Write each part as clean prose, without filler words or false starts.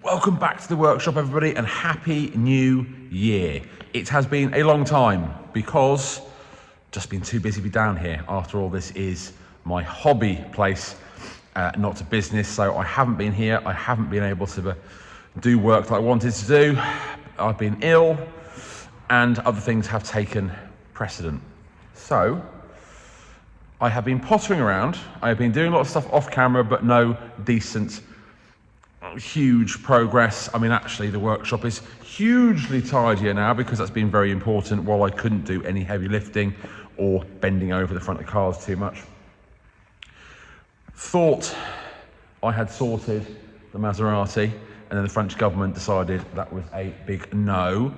Welcome back to the workshop, everybody, and Happy New Year. It has been a long time because just been too busy to be down here. After all, this is my hobby place, not a business, so I haven't been here. I haven't been able to do work that I wanted to do. I've been ill and other things have taken precedent. So I have been pottering around. I have been doing a lot of stuff off camera, but no decent huge progress. I mean, actually the workshop is hugely tidier now because that's been very important while I couldn't do any heavy lifting or bending over the front of cars too much. Thought I had sorted the Maserati, and then the French government decided that was a big no.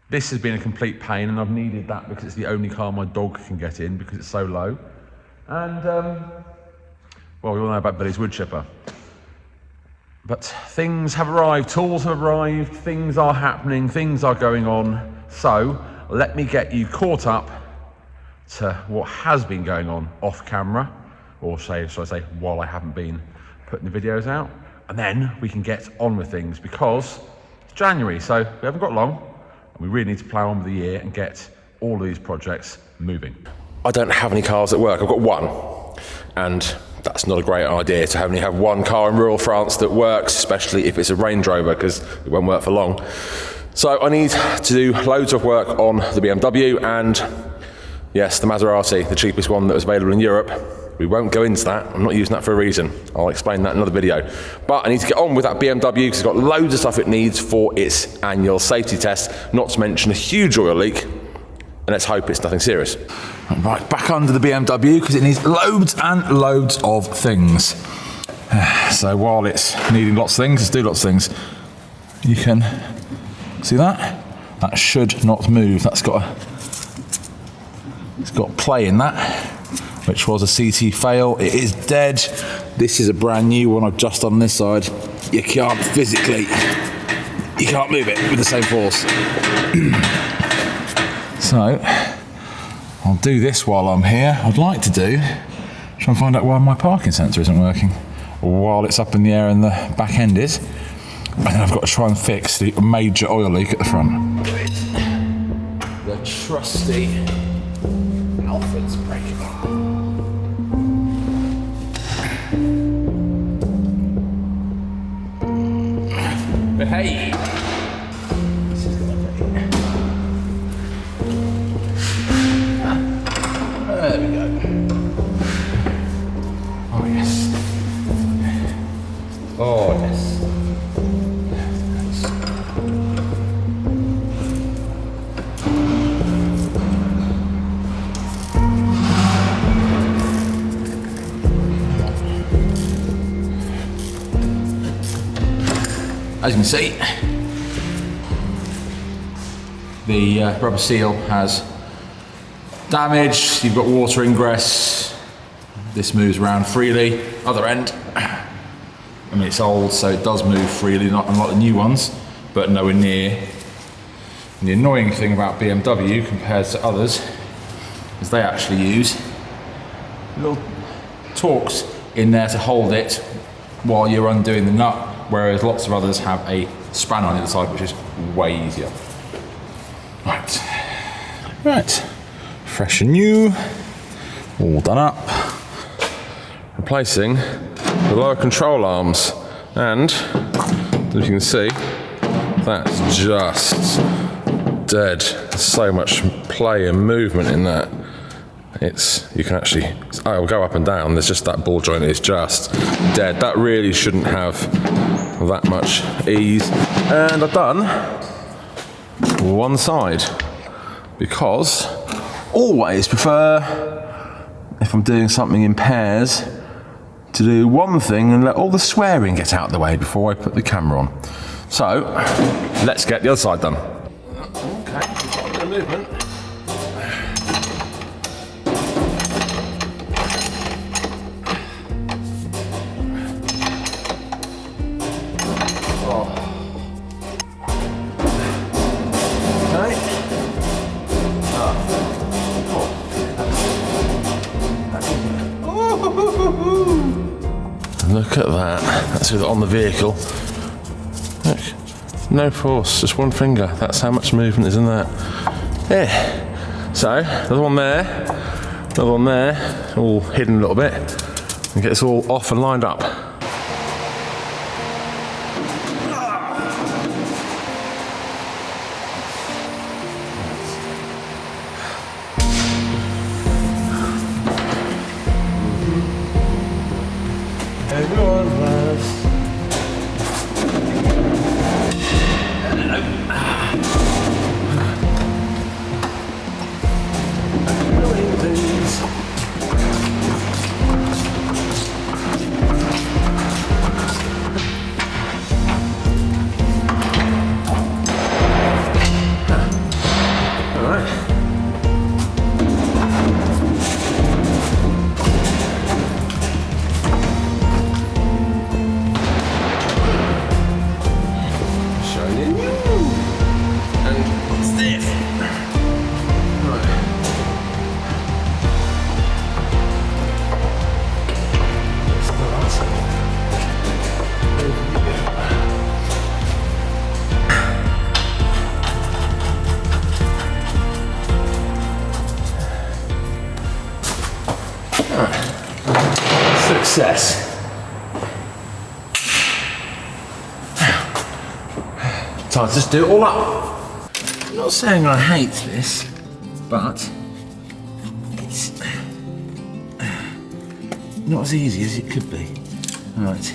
This has been a complete pain, and I've needed that because it's the only car my dog can get in because it's so low. And well, we all know about Billy's wood chipper. But things have arrived, tools have arrived, things are happening, things are going on. So let me get you caught up to what has been going on off camera, or should I say, while I haven't been putting the videos out. And then we can get on with things because it's January, so we haven't got long. And we really need to plough on with the year and get all of these projects moving. I don't have any cars at work, I've got one. And that's not a great idea to only have one car in rural France that works, especially if it's a Range Rover, because it won't work for long. So I need to do loads of work on the BMW and, yes, the Maserati, the cheapest one that was available in Europe. We won't go into that. I'm not using that for a reason. I'll explain that in another video. But I need to get on with that BMW because it's got loads of stuff it needs for its annual safety test, not to mention a huge oil leak. And let's hope it's nothing serious. Right, back under the BMW because it needs loads and loads of things. So while it's needing lots of things, let's do lots of things. You can see that? That should not move. It's got play in that, which was a CT fail. It is dead. This is a brand new one I've just done on this side. You can't move it with the same force. So, I'll do this while I'm here. I'd like to try and find out why my parking sensor isn't working while it's up in the air and the back end is. And then I've got to try and fix the major oil leak at the front. The trusty Alfred's brake bar. But hey! There we go. Oh yes. Oh yes. As you can see, the rubber seal has damaged. You've got water ingress. This moves around freely. Other end, I mean, it's old, so it does move freely, not unlike the new ones, but nowhere near. And the annoying thing about BMW compared to others is they actually use little torques in there to hold it while you're undoing the nut, whereas lots of others have a spanner on the other side, which is way easier. Right. Fresh and new, all done up. Replacing the lower control arms, and as you can see, that's just dead. There's so much play and movement in that. You can actually, I'll go up and down, there's just that ball joint is just dead. That really shouldn't have that much ease. And I've done one side, because always prefer, if I'm doing something in pairs, to do one thing and let all the swearing get out of the way before I put the camera on. So, let's get the other side done. Okay, got a bit of movement. Look at that. balance with it on the vehicle. Look, no force, just one finger. That's how much movement is in that. Yeah. So, another one there, all hidden a little bit. And get this all off and lined up. Everyone loves. Doing things. All right. Success. Time to just do it all up. I'm not saying I hate this, but it's not as easy as it could be. Right.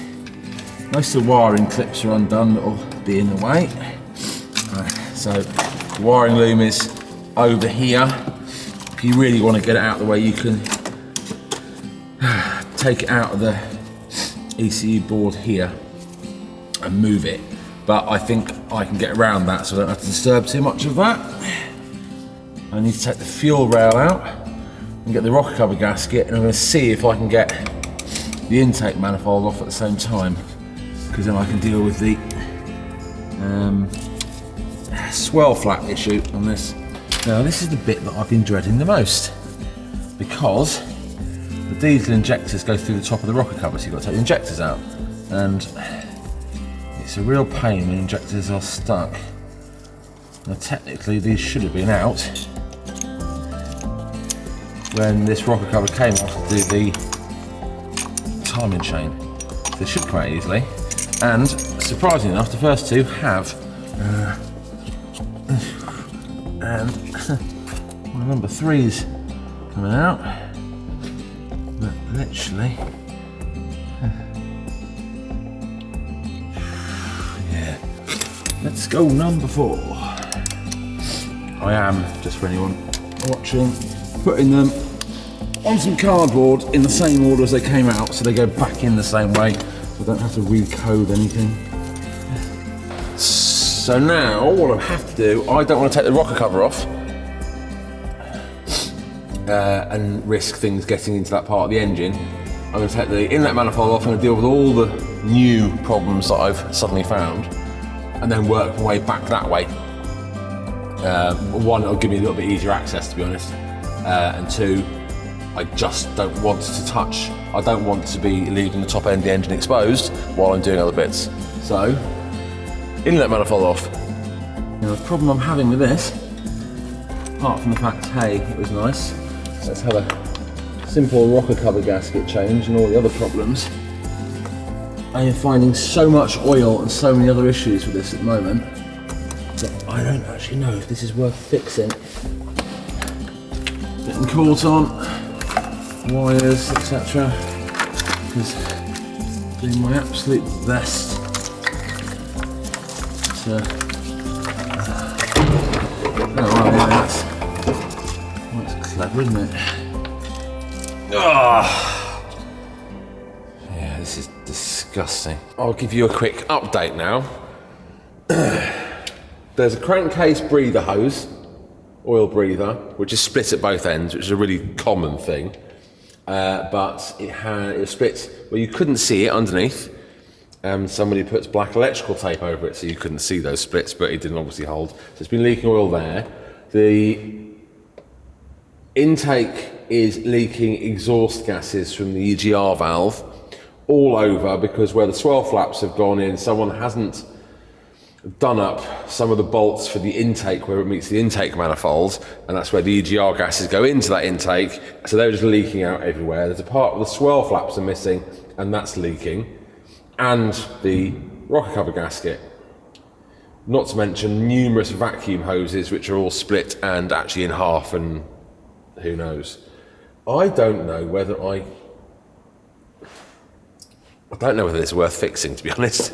Most of the wiring clips are undone that'll be in the way. Right. So the wiring loom is over here. If you really want to get it out of the way, you can take it out of the ECU board here and move it, but I think I can get around that so I don't have to disturb too much of that. I need to take the fuel rail out and get the rocker cover gasket, and I'm going to see if I can get the intake manifold off at the same time, because then I can deal with the swell flap issue on this. Now this is the bit that I've been dreading the most, because the diesel injectors go through the top of the rocker cover, so you've got to take the injectors out, and it's a real pain when injectors are stuck. Now technically these should have been out when this rocker cover came off to do the timing chain. So they should come out easily, and surprisingly enough the first two have. And my number 3's coming out. But literally, yeah. Let's go number 4. I am, just for anyone watching, putting them on some cardboard in the same order as they came out, so they go back in the same way, so I don't have to recode anything. So now, what I have to do, I don't want to take the rocker cover off and risk things getting into that part of the engine. I'm going to take the inlet manifold off and deal with all the new problems that I've suddenly found, and then work my way back that way. One, it'll give me a little bit easier access, to be honest, and two, I just don't want to touch, I don't want to be leaving the top end of the engine exposed while I'm doing other bits. So, inlet manifold off. Now the problem I'm having with this, apart from the fact, hey, it was nice, let's have a simple rocker cover gasket change and all the other problems. I am finding so much oil and so many other issues with this at the moment that I don't actually know if this is worth fixing. Getting caught on wires, etc. Because doing my absolute best to that's clever, isn't it? Oh. Yeah, this is disgusting. I'll give you a quick update now. There's a crankcase breather hose, oil breather, which is split at both ends, which is a really common thing. But it was split where you couldn't see it underneath. Somebody puts black electrical tape over it so you couldn't see those splits, but it didn't obviously hold. So it's been leaking oil there. The intake is leaking exhaust gases from the EGR valve, all over because where the swell flaps have gone in, someone hasn't done up some of the bolts for the intake where it meets the intake manifold, and that's where the EGR gases go into that intake, so they're just leaking out everywhere. There's a part where the swell flaps are missing, and that's leaking, and the rocker cover gasket. Not to mention numerous vacuum hoses which are all split and actually in half, and who knows. I don't know whether it's worth fixing, to be honest.